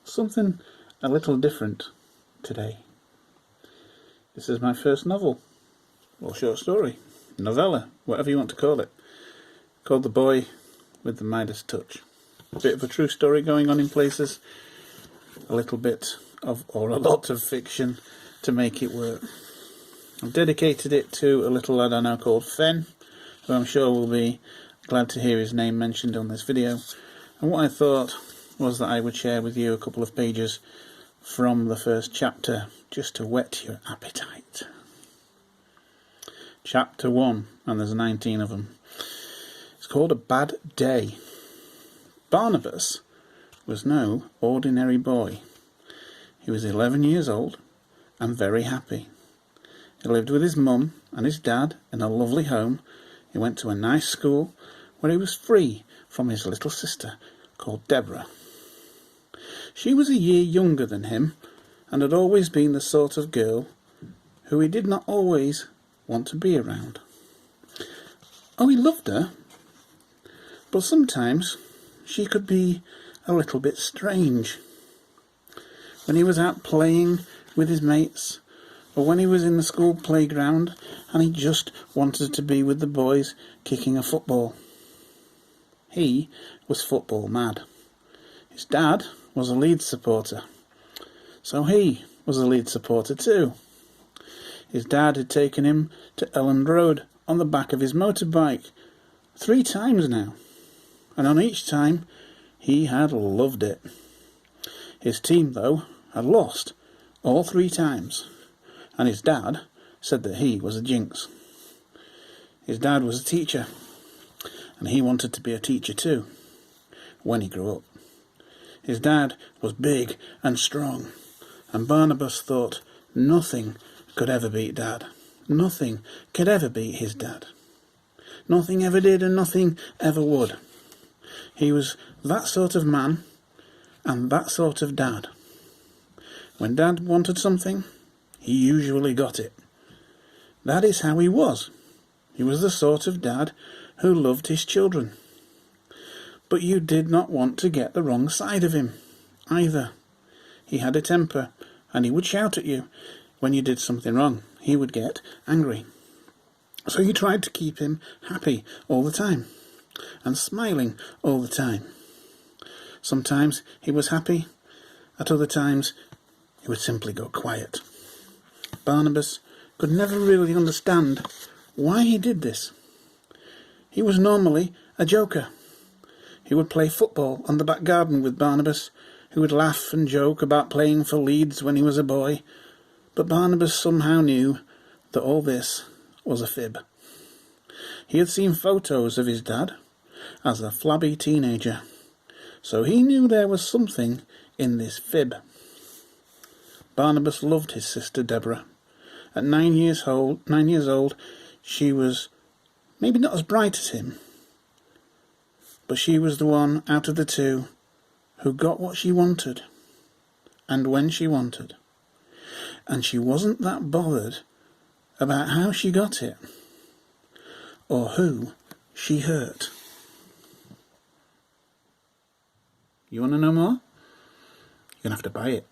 Something a little different today. This is my first novel, or short story, novella, whatever you want to call it, called The Boy with the Midas Touch. A bit of a true story going on in places, a little bit of, or a lot of fiction to make it work. I've dedicated it to a little lad I know called Fen, who I'm sure will be glad to hear his name mentioned on this video. And what I thought was that I would share with you a couple of pages from the first chapter, just to whet your appetite. Chapter 1, and there's 19 of them. It's called A Bad Day. Barnabas was no ordinary boy. He was 11 years old and very happy. He lived with his mum and his dad in a lovely home. He went to a nice school where he was free from his little sister called Deborah. She was a year younger than him and had always been the sort of girl who he did not always want to be around. Oh, he loved her, but sometimes she could be a little bit strange. When he was out playing with his mates, or when he was in the school playground and he just wanted to be with the boys kicking a football. He was football mad. His dad was a Leeds supporter, so he was a Leeds supporter too. His dad had taken him to Elland Road on the back of his motorbike 3 times now, and on each time he had loved it. His team, though, had lost all 3 times, and his dad said that he was a jinx. His dad was a teacher, and he wanted to be a teacher too, when he grew up. His dad was big and strong, and Barnabas thought nothing could ever beat Dad. Nothing could ever beat his dad. Nothing ever did, and nothing ever would. He was that sort of man, and that sort of dad. When Dad wanted something, he usually got it. That is how he was. He was the sort of dad who loved his children. But you did not want to get the wrong side of him, either. He had a temper, and he would shout at you when you did something wrong. He would get angry. So you tried to keep him happy all the time, and smiling all the time. Sometimes he was happy, at other times he would simply go quiet. Barnabas could never really understand why he did this. He was normally a joker. He would play football on the back garden with Barnabas, who would laugh and joke about playing for Leeds when he was a boy, but Barnabas somehow knew that all this was a fib. He had seen photos of his dad as a flabby teenager, so he knew there was something in this fib. Barnabas loved his sister Deborah. At 9 years old, she was maybe not as bright as him, but she was the one out of the 2 who got what she wanted, and when she wanted. And she wasn't that bothered about how she got it, or who she hurt. You want to know more? You're going to have to buy it.